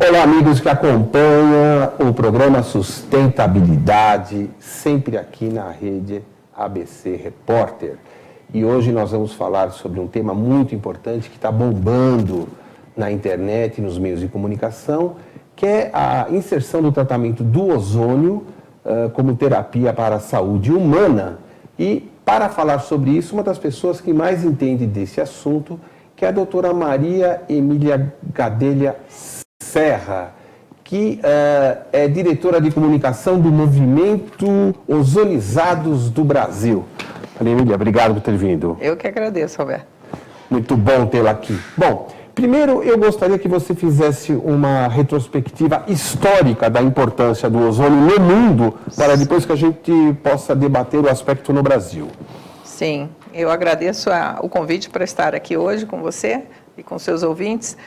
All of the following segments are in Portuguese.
Olá, amigos que acompanham o programa Sustentabilidade, sempre aqui na rede ABC Repórter. E hoje nós vamos falar sobre um tema muito importante que está bombando na internet e nos meios de comunicação, que é a inserção do tratamento do ozônio como terapia para a saúde humana. E para falar sobre isso, uma das pessoas que mais entende desse assunto, que é a doutora Maria Emília Gadelha Serra, que é diretora de comunicação do Movimento Ozonizados do Brasil. Maria Emília, obrigado por ter vindo. Eu que agradeço, Roberto. Muito bom tê-la aqui. Bom, primeiro eu gostaria que você fizesse uma retrospectiva histórica da importância do ozônio no mundo, para depois que a gente possa debater o aspecto no Brasil. Sim, eu agradeço o convite para estar aqui hoje com você e com seus ouvintes.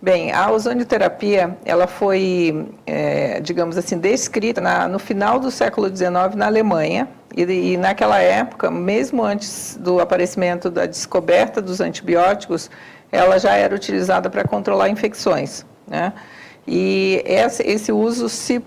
Bem, a ozonioterapia, ela foi, digamos assim, descrita no final do século XIX na Alemanha, e naquela época, mesmo antes do aparecimento da descoberta dos antibióticos, ela já era utilizada para controlar infecções, né? E esse uso se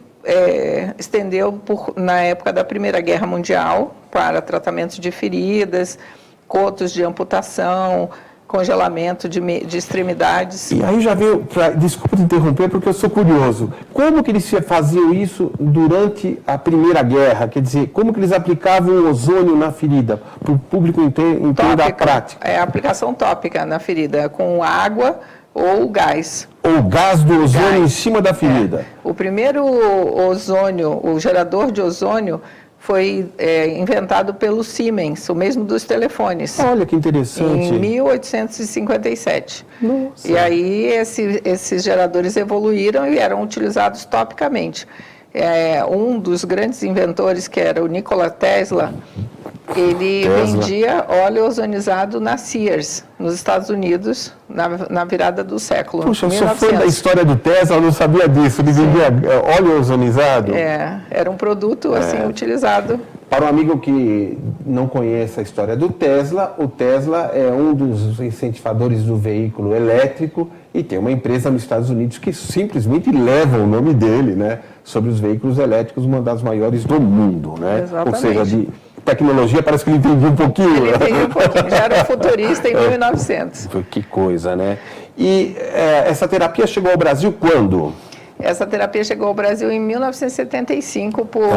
estendeu na época da Primeira Guerra Mundial para tratamentos de feridas, cotos de amputação, congelamento de extremidades. E aí já veio, desculpa te interromper, porque eu sou curioso, como que eles faziam isso durante a Primeira Guerra? Quer dizer, como que eles aplicavam o ozônio na ferida, para o público entender a prática? É a aplicação tópica na ferida, com água ou gás. Ou gás do ozônio em cima da ferida. O primeiro ozônio, o gerador de ozônio, foi inventado pelo Siemens, o mesmo dos telefones. Olha que interessante. Em 1857. Nossa. E aí esses geradores evoluíram e eram utilizados topicamente. Um dos grandes inventores, que era o Nikola Tesla, ele vendia óleo ozonizado na Sears, nos Estados Unidos, na virada do século. Puxa, eu sou fã da história do Tesla, eu não sabia disso. Ele vendia óleo ozonizado? Era um produto assim utilizado. Para um amigo que não conhece a história do Tesla, o Tesla é um dos incentivadores do veículo elétrico e tem uma empresa nos Estados Unidos que simplesmente leva o nome dele, né, sobre os veículos elétricos, uma das maiores do mundo, né? Exatamente. Ou seja, de tecnologia parece que ele entendia um pouquinho. Ele entendia um pouquinho, já era um futurista em 1900. Que coisa, né? E essa terapia chegou ao Brasil quando? Essa terapia chegou ao Brasil em 1975 por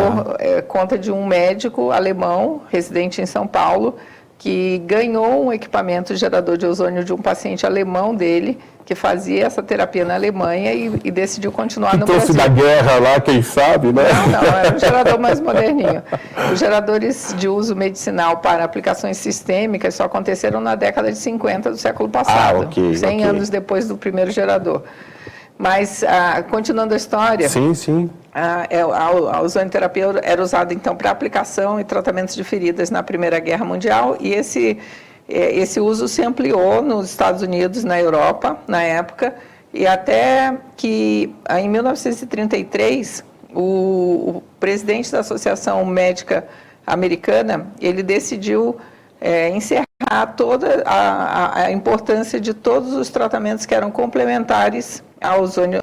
conta de um médico alemão, residente em São Paulo, que ganhou um equipamento gerador de ozônio de um paciente alemão dele, que fazia essa terapia na Alemanha e decidiu continuar no Brasil. Trouxe da guerra lá, quem sabe, né? Não, era um gerador mais moderninho. Os geradores de uso medicinal para aplicações sistêmicas só aconteceram na década de 50 do século passado, 100 anos depois do primeiro gerador. Mas, continuando a história, sim. A ozonioterapia era usada, então, para aplicação e tratamentos de feridas na Primeira Guerra Mundial, e esse uso se ampliou nos Estados Unidos, na Europa, na época, e até que, em 1933, o presidente da Associação Médica Americana, ele decidiu encerrar toda a importância de todos os tratamentos que eram complementares ao ozônio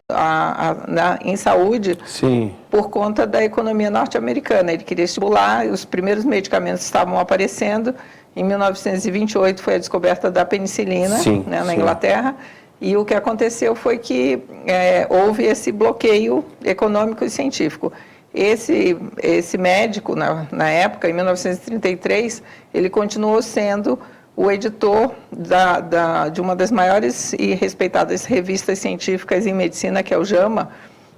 em saúde. Sim. Por conta da economia norte-americana. Ele queria estimular, os primeiros medicamentos estavam aparecendo. Em 1928 foi a descoberta da penicilina, na Inglaterra, e o que aconteceu foi que houve esse bloqueio econômico e científico. Esse médico, na época, em 1933, ele continuou sendo o editor de uma das maiores e respeitadas revistas científicas em medicina, que é o JAMA,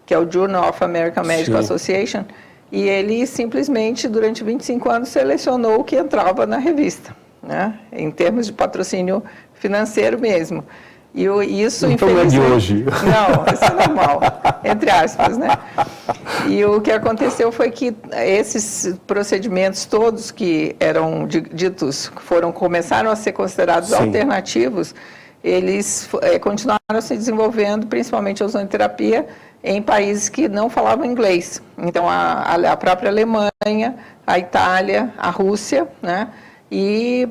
que é o Journal of American Medical Association, e ele simplesmente, durante 25 anos, selecionou o que entrava na revista, né, em termos de patrocínio financeiro mesmo. E isso, então não é de hoje. Não, isso é normal, entre aspas, né? E o que aconteceu foi que esses procedimentos todos que eram ditos, começaram a ser considerados alternativos, eles continuaram se desenvolvendo, principalmente a ozonioterapia, em países que não falavam inglês. Então, a própria Alemanha, a Itália, a Rússia, né? E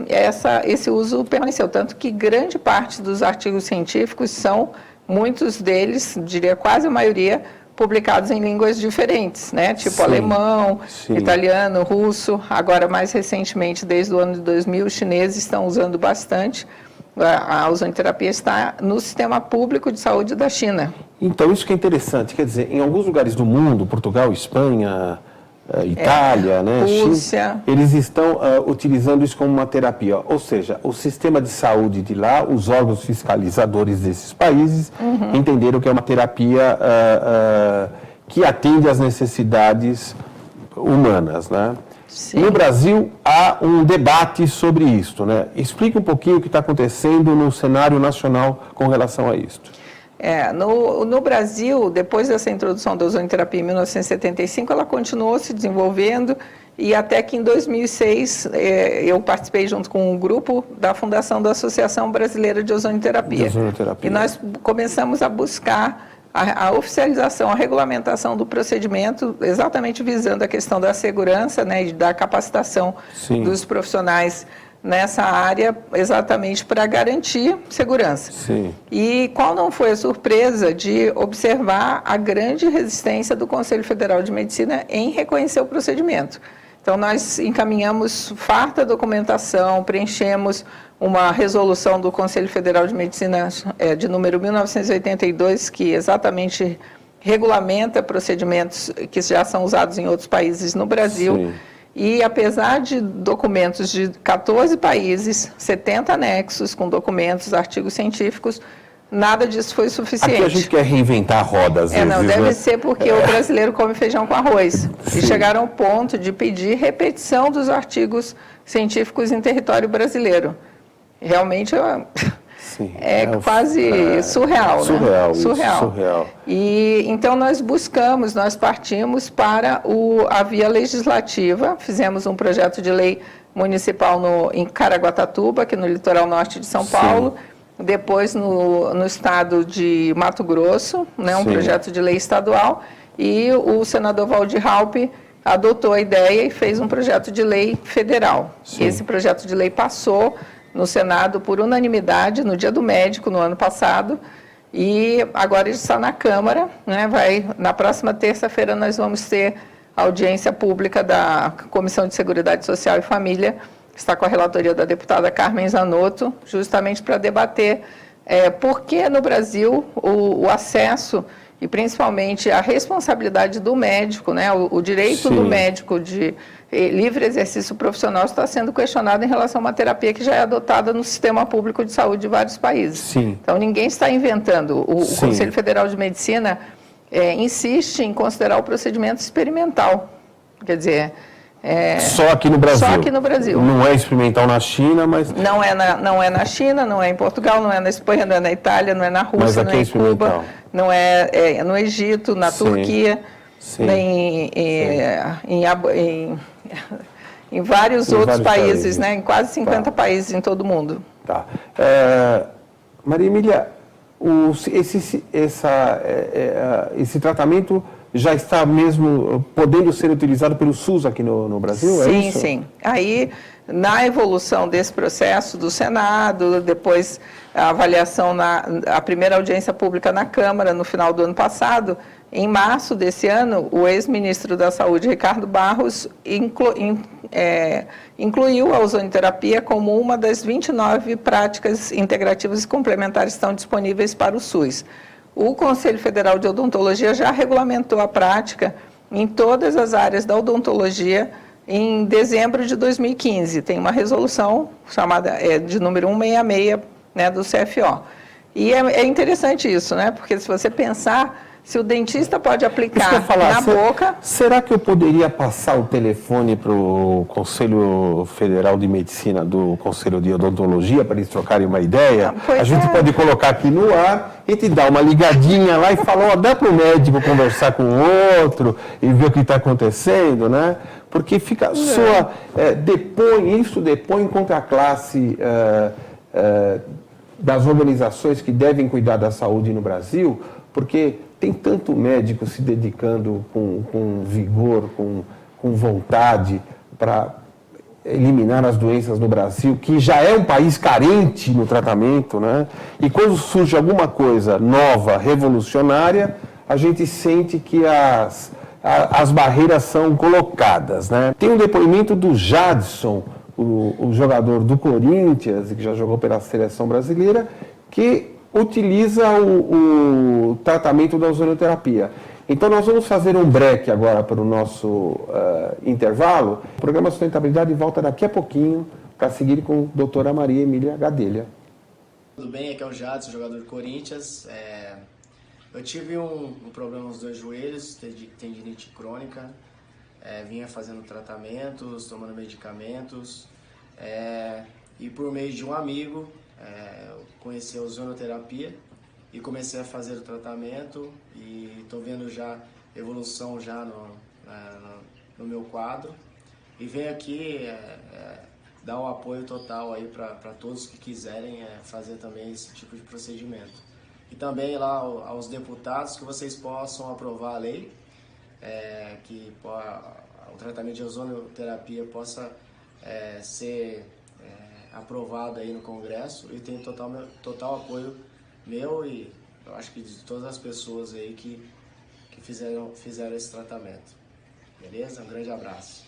esse uso permaneceu, tanto que grande parte dos artigos científicos são muitos deles, diria quase a maioria, publicados em línguas diferentes, né? Tipo alemão, italiano, russo. Agora, mais recentemente, desde o ano de 2000, os chineses estão usando bastante. A ozonoterapia está no sistema público de saúde da China. Então, isso que é interessante. Quer dizer, em alguns lugares do mundo, Portugal, Espanha, Itália, né, Rússia, China, eles estão utilizando isso como uma terapia. Ou seja, o sistema de saúde de lá, os órgãos fiscalizadores desses países, entenderam que é uma terapia que atende às necessidades humanas, né? Sim. No Brasil, há um debate sobre isso, né? Explique um pouquinho o que está acontecendo no cenário nacional com relação a isso. No Brasil, depois dessa introdução da ozonoterapia em 1975, ela continuou se desenvolvendo e até que em 2006 eu participei junto com um grupo da fundação da Associação Brasileira de Ozonoterapia. E nós começamos a buscar a oficialização, a regulamentação do procedimento, exatamente visando a questão da segurança, né, e da capacitação dos profissionais nessa área, exatamente para garantir segurança. E qual não foi a surpresa de observar a grande resistência do Conselho Federal de Medicina em reconhecer o procedimento. Então, nós encaminhamos farta documentação, preenchemos uma resolução do Conselho Federal de Medicina de número 1982, que exatamente regulamenta procedimentos que já são usados em outros países no Brasil. E apesar de documentos de 14 países, 70 anexos com documentos, artigos científicos, nada disso foi suficiente. Aqui a gente quer reinventar a roda, às vezes. Não, deve ser porque o brasileiro come feijão com arroz. E chegaram ao ponto de pedir repetição dos artigos científicos em território brasileiro. Realmente quase surreal, né? Surreal. E então nós partimos para a via legislativa, fizemos um projeto de lei municipal em Caraguatatuba, aqui no litoral norte de São Paulo, depois no estado de Mato Grosso, né, um projeto de lei estadual, e o senador Valdir Raupp adotou a ideia e fez um projeto de lei federal. Esse projeto de lei passou no Senado por unanimidade no Dia do Médico, no ano passado, e agora ele está na Câmara, né? Na próxima terça-feira nós vamos ter audiência pública da Comissão de Seguridade Social e Família, que está com a relatoria da deputada Carmen Zanotto, justamente para debater por que no Brasil o acesso e principalmente a responsabilidade do médico, né? O direito do médico de livre exercício profissional está sendo questionado em relação a uma terapia que já é adotada no sistema público de saúde de vários países. Então, ninguém está inventando. O Conselho Federal de Medicina insiste em considerar o procedimento experimental. Quer dizer... só aqui no Brasil? Só aqui no Brasil. Não é experimental na China, mas... Não é na China, não é em Portugal, não é na Espanha, não é na Itália, não é na Rússia, não é em Cuba, não é no Egito, na Turquia, nem em vários outros países, né? Em quase 50 países em todo o mundo. Maria Emília, esse tratamento já está mesmo podendo ser utilizado pelo SUS aqui no Brasil? Sim. Aí, na evolução desse processo do Senado, depois a avaliação a primeira audiência pública na Câmara no final do ano passado, em março desse ano, o ex-ministro da Saúde, Ricardo Barros, incluiu a ozonoterapia como uma das 29 práticas integrativas e complementares que estão disponíveis para o SUS. O Conselho Federal de Odontologia já regulamentou a prática em todas as áreas da odontologia em dezembro de 2015. Tem uma resolução chamada de número 166, né, do CFO. E é interessante isso, né? Porque se você pensar, se o dentista pode aplicar na boca... Será que eu poderia passar o telefone para o Conselho Federal de Medicina do Conselho de Odontologia para eles trocarem uma ideia? A gente pode colocar aqui no ar e te dar uma ligadinha lá e falar, dá para o médico conversar com o outro e ver o que está acontecendo, né? Porque fica depõe contra a classe das organizações que devem cuidar da saúde no Brasil, porque tem tanto médico se dedicando com vigor, com vontade para eliminar as doenças no Brasil, que já é um país carente no tratamento, né? E quando surge alguma coisa nova, revolucionária, a gente sente que as barreiras são colocadas, né? Tem um depoimento do Jadson, o jogador do Corinthians, que já jogou pela seleção brasileira, que utiliza o tratamento da ozonioterapia. Então, nós vamos fazer um break agora para o nosso intervalo. O programa Sustentabilidade volta daqui a pouquinho para seguir com a doutora Maria Emília Gadelha. Tudo bem? Aqui é o Jadson, jogador do Corinthians. Eu tive um problema nos 2 joelhos, tendinite crônica. Vinha fazendo tratamentos, tomando medicamentos. E por meio de um amigo, eu conheci a ozonoterapia e comecei a fazer o tratamento e estou vendo já evolução já no meu quadro. E venho aqui dar um apoio total aí para todos que quiserem fazer também esse tipo de procedimento. E também lá aos deputados que vocês possam aprovar a lei, que o tratamento de ozonoterapia possa ser aprovado aí no Congresso, e tem total apoio meu e eu acho que de todas as pessoas aí que fizeram esse tratamento. Beleza? Um grande abraço.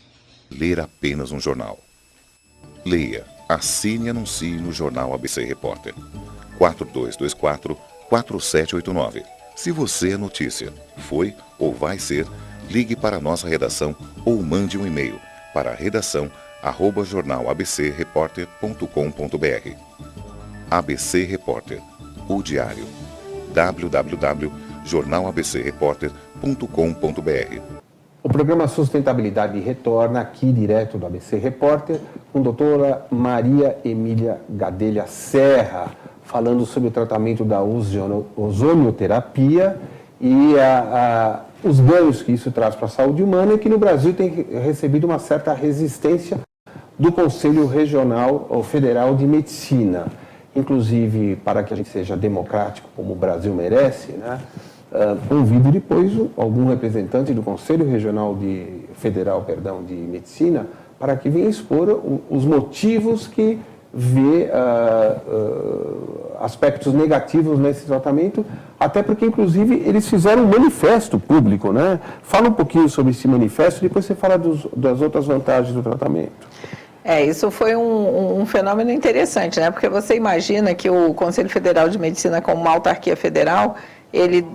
Ler apenas um jornal. Leia, assine e anuncie no Jornal ABC Repórter. 4224-4789. Se você é notícia, foi ou vai ser, ligue para a nossa redação ou mande um e-mail para redação@jornalabcreporter.com.br. ABC Repórter, o diário. www.jornalabcreporter.com.br. O programa Sustentabilidade retorna aqui direto do ABC Repórter com a doutora Maria Emília Gadelha Serra, falando sobre o tratamento da ozonioterapia e os ganhos que isso traz para a saúde humana, e que no Brasil tem recebido uma certa resistência do Conselho Regional ou Federal de Medicina. Inclusive, para que a gente seja democrático, como o Brasil merece, né? Convido depois algum representante do Conselho Federal de Medicina para que venha expor os motivos que vê aspectos negativos nesse tratamento, até porque, inclusive, eles fizeram um manifesto público, né? Fala um pouquinho sobre esse manifesto e depois você fala das outras vantagens do tratamento. Isso foi um fenômeno interessante, né? Porque você imagina que o Conselho Federal de Medicina, como uma autarquia federal, ele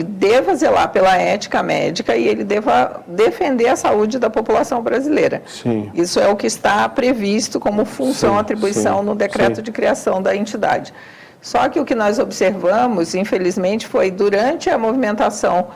deva zelar pela ética médica e ele deva defender a saúde da população brasileira. Sim. Isso é o que está previsto como função, atribuição no decreto de criação da entidade. Só que o que nós observamos, infelizmente, foi durante a movimentação,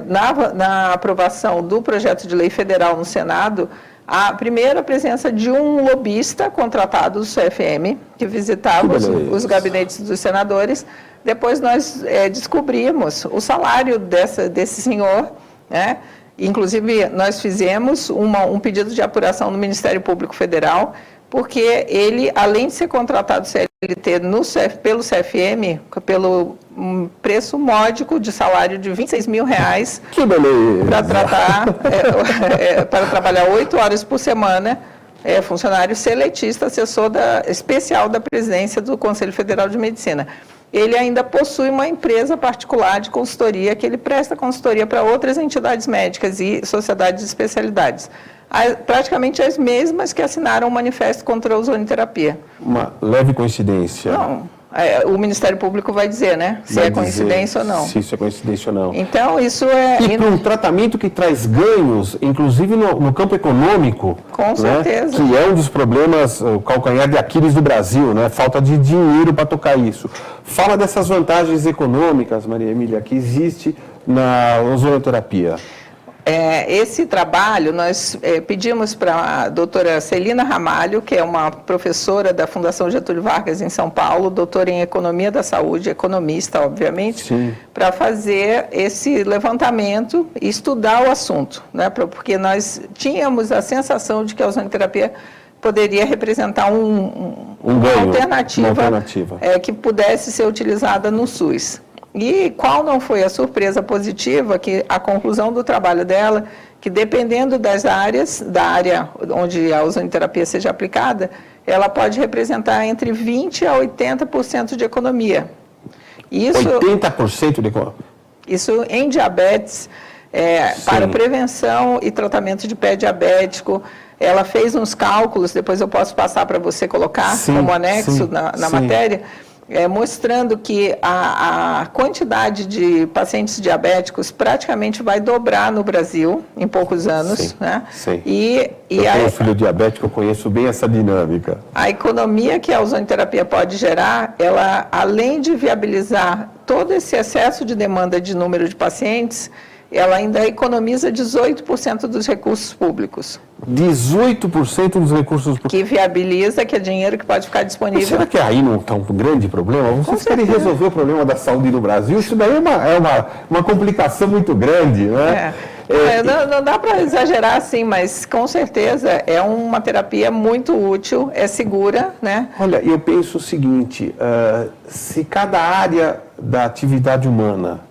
na aprovação do projeto de lei federal no Senado, a primeira presença de um lobista contratado do CFM, que visitava os gabinetes dos senadores. Depois nós descobrimos o salário desse senhor, né? Inclusive nós fizemos um pedido de apuração no Ministério Público Federal, porque ele, além de ser contratado CLT pelo CFM, pelo preço módico de salário de R$26 mil, para trabalhar 8 horas por semana, funcionário seletista, assessor especial da presidência do Conselho Federal de Medicina. Ele ainda possui uma empresa particular de consultoria, que ele presta consultoria para outras entidades médicas e sociedades de especialidades. Praticamente as mesmas que assinaram o manifesto contra a ozonioterapia. Uma leve coincidência. Não, o Ministério Público vai dizer, né? Se é coincidência ou não. Se isso é coincidência ou não. Então, isso é... E para um tratamento que traz ganhos, inclusive no campo econômico. Com certeza. Que é um dos problemas, o calcanhar de Aquiles do Brasil, né? Falta de dinheiro para tocar isso. Fala dessas vantagens econômicas, Maria Emília, que existe na ozonioterapia. Esse trabalho, nós pedimos para a doutora Celina Ramalho, que é uma professora da Fundação Getúlio Vargas em São Paulo, doutora em Economia da Saúde, economista, obviamente, para fazer esse levantamento e estudar o assunto, né? Porque nós tínhamos a sensação de que a ozonioterapia poderia representar uma alternativa que pudesse ser utilizada no SUS. E qual não foi a surpresa positiva, que a conclusão do trabalho dela, que dependendo das áreas, da área onde a ozonioterapia seja aplicada, ela pode representar entre 20% a 80% de economia. Isso, 80% de economia? Isso em diabetes, para prevenção e tratamento de pé diabético. Ela fez uns cálculos, depois eu posso passar para você colocar como anexo na matéria, mostrando que a quantidade de pacientes diabéticos praticamente vai dobrar no Brasil em poucos anos. Né? Eu tenho filho diabético, eu conheço bem essa dinâmica. A economia que a ozonioterapia pode gerar, ela, além de viabilizar todo esse excesso de demanda de número de pacientes, ela ainda economiza 18% dos recursos públicos. 18% dos recursos públicos? Que viabiliza, que é dinheiro que pode ficar disponível. Mas será que aí não está um grande problema? Vocês querem resolver o problema da saúde no Brasil? Isso daí é uma complicação muito grande, né? Não dá para exagerar assim, mas com certeza é uma terapia muito útil, é segura, né? Olha, eu penso o seguinte, se cada área da atividade humana,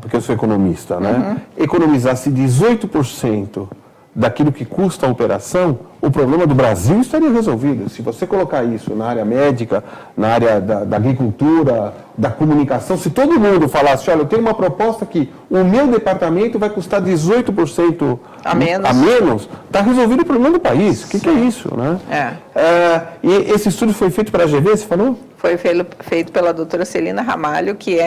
porque eu sou economista, né? Economizasse 18% daquilo que custa a operação, o problema do Brasil estaria resolvido. Se você colocar isso na área médica, na área da agricultura, da comunicação, se todo mundo falasse, olha, eu tenho uma proposta que o meu departamento vai custar 18% a menos, está resolvido o problema do país. O que é isso, né? E esse estudo foi feito pela GV, você falou? Foi feito pela doutora Celina Ramalho, que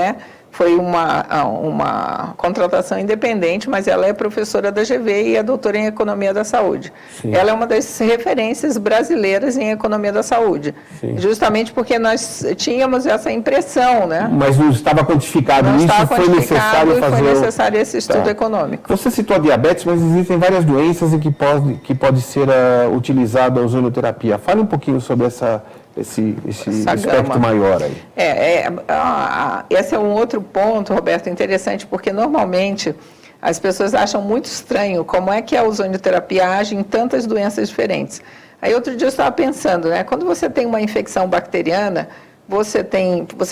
foi uma contratação independente, mas ela é professora da GV e é doutora em Economia da Saúde. Ela é uma das referências brasileiras em Economia da Saúde, justamente porque nós tínhamos essa impressão, né? Mas não estava quantificado isso, foi necessário esse estudo econômico. Você citou a diabetes, mas existem várias doenças em que pode ser utilizada a ozonioterapia. Fale um pouquinho sobre esse aspecto maior aí. Esse é um outro ponto, Roberto, interessante, porque normalmente as pessoas acham muito estranho como é que a ozonioterapia age em tantas doenças diferentes. Aí outro dia eu estava pensando, né, quando você tem uma infecção bacteriana, você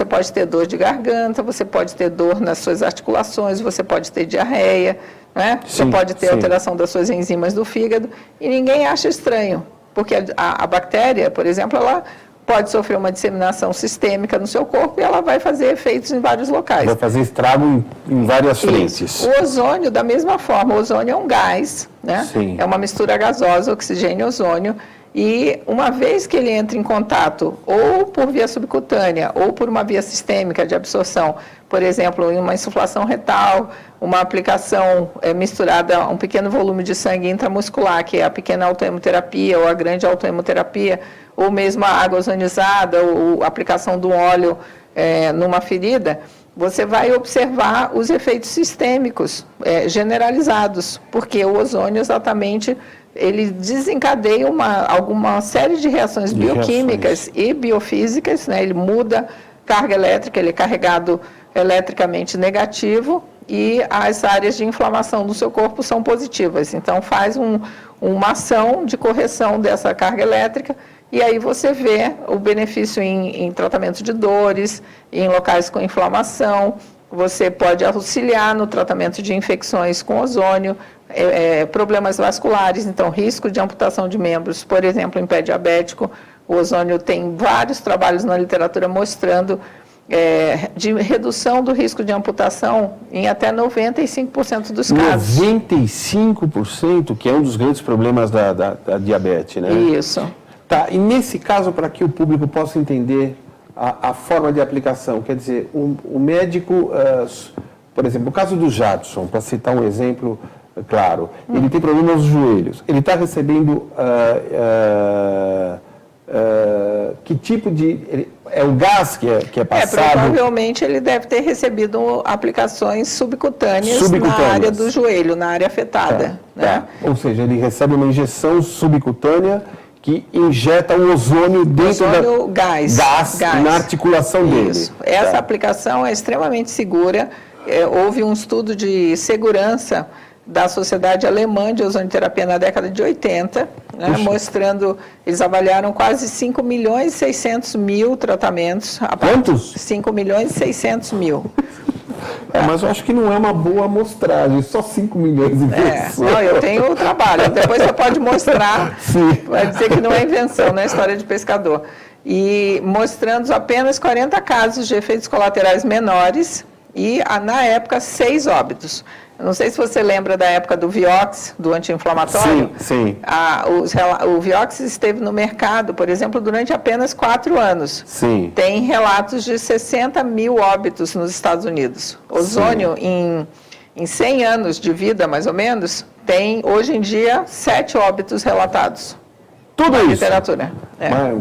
pode ter dor de garganta, você pode ter dor nas suas articulações, você pode ter diarreia, né? Você pode ter alteração das suas enzimas do fígado, e ninguém acha estranho, porque a bactéria, por exemplo, ela pode sofrer uma disseminação sistêmica no seu corpo e ela vai fazer efeitos em vários locais. Vai fazer estrago em várias frentes. O ozônio, da mesma forma, o ozônio é um gás, né? É uma mistura gasosa, oxigênio e ozônio, e uma vez que ele entra em contato, ou por via subcutânea, ou por uma via sistêmica de absorção, por exemplo, em uma insuflação retal, uma aplicação misturada a um pequeno volume de sangue intramuscular, que é a pequena autohemoterapia ou a grande autohemoterapia, ou mesmo a água ozonizada, ou a aplicação do óleo numa ferida, você vai observar os efeitos sistêmicos generalizados, porque o ozônio exatamente ele desencadeia alguma série de reações bioquímicas e biofísicas, né? Ele muda carga elétrica, ele é carregado eletricamente negativo e as áreas de inflamação do seu corpo são positivas. Então faz uma ação de correção dessa carga elétrica e aí você vê o benefício em tratamento de dores, em locais com inflamação. Você pode auxiliar no tratamento de infecções com ozônio, problemas vasculares, então risco de amputação de membros, por exemplo, em pé diabético. O ozônio tem vários trabalhos na literatura mostrando de redução do risco de amputação em até 95% dos casos. 95%, que é um dos grandes problemas da diabetes, né? Isso. Tá, e nesse caso, para que o público possa entender a forma de aplicação, quer dizer, o médico, por exemplo, no caso do Jadson, para citar um exemplo claro, ele tem problemas nos joelhos, ele está recebendo que tipo de... É o gás que é passado? Provavelmente ele deve ter recebido aplicações subcutâneas na área do joelho, na área afetada. Né? Ou seja, ele recebe uma injeção subcutânea que injeta o ozônio dentro gás na articulação dele. Isso. Essa aplicação é extremamente segura. Houve um estudo de segurança da Sociedade Alemã de Ozonioterapia na década de 80, né, mostrando, eles avaliaram quase 5 milhões e 600 mil tratamentos. Quantos? 5 milhões e 600 mil. Mas eu acho que não é uma boa amostragem, só 5 milhões de pessoas. Não, eu tenho o trabalho, depois você pode mostrar, vai dizer que não é invenção, não é história de pescador. E mostrando apenas 40 casos de efeitos colaterais menores e, na época, 6 óbitos. Eu não sei se você lembra da época do Vioxx, do anti-inflamatório. Sim. O Vioxx esteve no mercado, por exemplo, durante apenas 4 anos. Sim. Tem relatos de 60 mil óbitos nos Estados Unidos. Ozônio, em 100 anos de vida, mais ou menos, tem, hoje em dia, 7 óbitos relatados. Tudo isso? Literatura.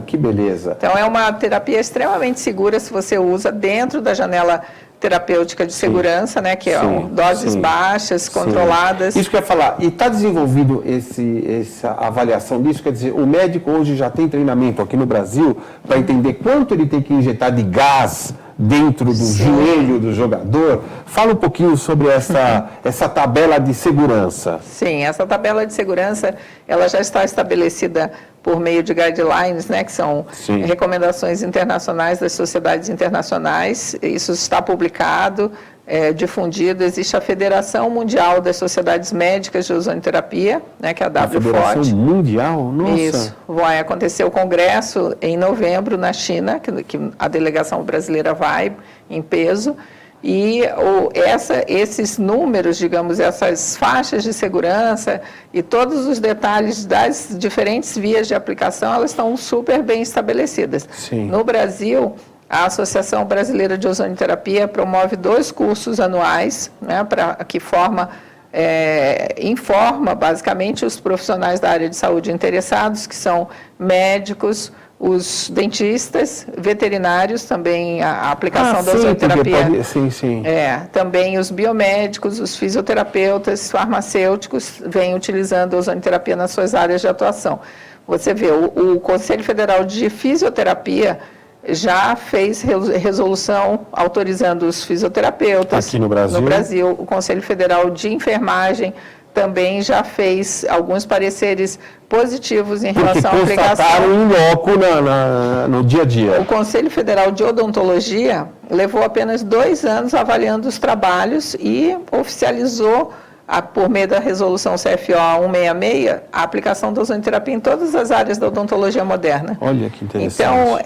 Que beleza. Então, é uma terapia extremamente segura se você usa dentro da janela terapêutica de segurança, né, que é doses baixas, controladas. Isso que eu ia falar. E está desenvolvido essa avaliação disso? Quer dizer, o médico hoje já tem treinamento aqui no Brasil para entender quanto ele tem que injetar de gás dentro do joelho do jogador. Fala um pouquinho sobre essa tabela de segurança. Sim, essa tabela de segurança, ela já está estabelecida por meio de guidelines, né, que são recomendações internacionais das sociedades internacionais. Isso está publicado, difundido. Existe a Federação Mundial das Sociedades Médicas de Ozonoterapia, né, que é a WFOT. Federação Mundial? Nossa! Isso. Vai acontecer o congresso em novembro na China, que a delegação brasileira vai em peso. E esses números, digamos, essas faixas de segurança e todos os detalhes das diferentes vias de aplicação, elas estão super bem estabelecidas. Sim. No Brasil, a Associação Brasileira de Ozonoterapia promove 2 cursos anuais, né, que informa basicamente os profissionais da área de saúde interessados, que são médicos, os dentistas, veterinários, também a aplicação da ozonoterapia. Também os biomédicos, os fisioterapeutas, farmacêuticos vêm utilizando a ozonoterapia nas suas áreas de atuação. Você vê, o Conselho Federal de Fisioterapia já fez resolução autorizando os fisioterapeutas. Aqui no Brasil? No Brasil. O Conselho Federal de Enfermagem também já fez alguns pareceres positivos em relação à aplicação. Porque constataram em loco no dia a dia. O Conselho Federal de Odontologia levou apenas 2 anos avaliando os trabalhos e oficializou, por meio da resolução CFO 166, a aplicação da ozonoterapia em todas as áreas da odontologia moderna. Olha que interessante. Então,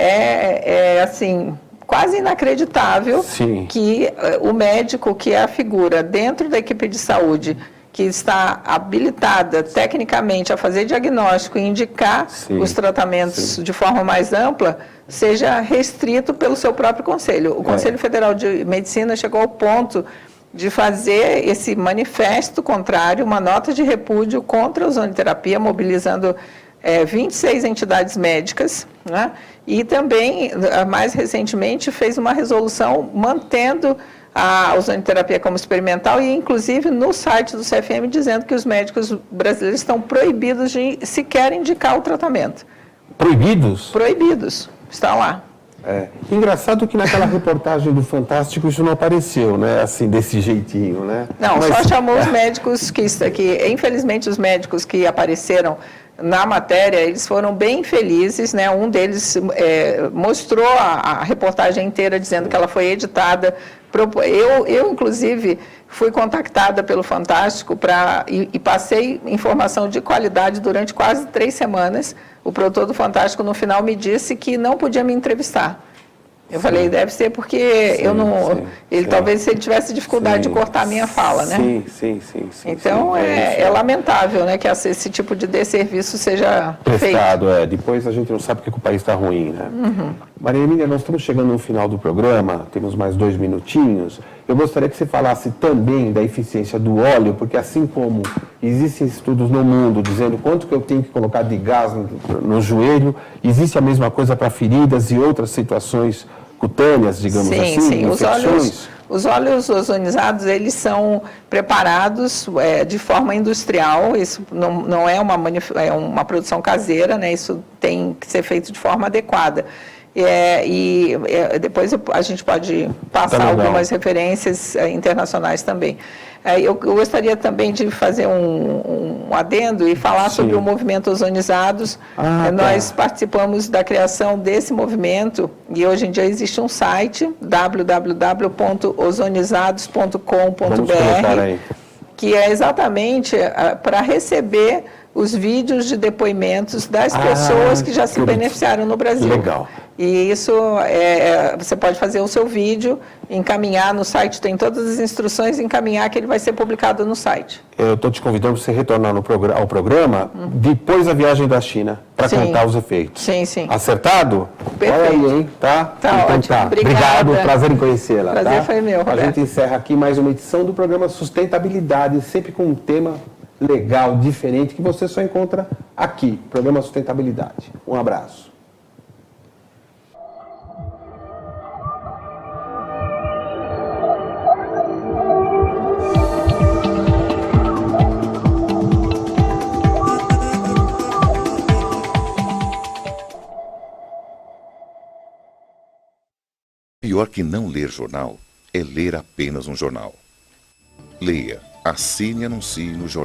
assim, quase inacreditável que o médico, que é a figura dentro da equipe de saúde, que está habilitada tecnicamente a fazer diagnóstico e indicar os tratamentos de forma mais ampla, seja restrito pelo seu próprio conselho. O Conselho Federal de Medicina chegou ao ponto de fazer esse manifesto contrário, uma nota de repúdio contra a ozonoterapia, mobilizando 26 entidades médicas, né? E também, mais recentemente, fez uma resolução mantendo a ozonoterapia como experimental e, inclusive, no site do CFM, dizendo que os médicos brasileiros estão proibidos de sequer indicar o tratamento. Proibidos? Proibidos. Está lá. Engraçado que naquela reportagem do Fantástico isso não apareceu, né? Assim, desse jeitinho, né? Não, só chamou os médicos que infelizmente, os médicos que apareceram na matéria, eles foram bem felizes, né? Um deles mostrou a reportagem inteira dizendo que ela foi editada. Eu inclusive, fui contactada pelo Fantástico e passei informação de qualidade durante quase 3 semanas. O produtor do Fantástico, no final, me disse que não podia me entrevistar. Eu falei, deve ser porque talvez ele tivesse dificuldade de cortar a minha fala, né? Sim. Então, é lamentável, né, que esse tipo de desserviço seja prestado, feito. Depois a gente não sabe porque o país está ruim, né? Maria Emília, nós estamos chegando no final do programa, temos mais 2 minutinhos. Eu gostaria que você falasse também da eficiência do óleo, porque assim como existem estudos no mundo dizendo quanto que eu tenho que colocar de gás no joelho, existe a mesma coisa para feridas e outras situações cutâneas, digamos assim, infecções. Os óleos ozonizados, eles são preparados de forma industrial, isso não é uma produção caseira, né? Isso tem que ser feito de forma adequada. Depois a gente pode passar algumas referências internacionais também. Eu gostaria também de fazer um adendo e falar sobre o movimento Ozonizados. Nós participamos da criação desse movimento e hoje em dia existe um site, www.ozonizados.com.br, que é exatamente para receber os vídeos de depoimentos das pessoas que já se beneficiaram no Brasil. Legal. E isso, você pode fazer o seu vídeo, encaminhar no site, tem todas as instruções, encaminhar que ele vai ser publicado no site. Eu estou te convidando para você retornar ao programa depois da viagem da China, para contar os efeitos. Sim, sim. Acertado? Perfeito. Olha aí, hein? Tá então, ótimo. Tá. Obrigado, prazer em conhecê-la. Prazer foi meu, Roberto. A gente encerra aqui mais uma edição do programa Sustentabilidade, sempre com um tema legal, diferente, que você só encontra aqui, programa Sustentabilidade. Um abraço. Pior que não ler jornal é ler apenas um jornal. Leia, assine e anuncie no jornal.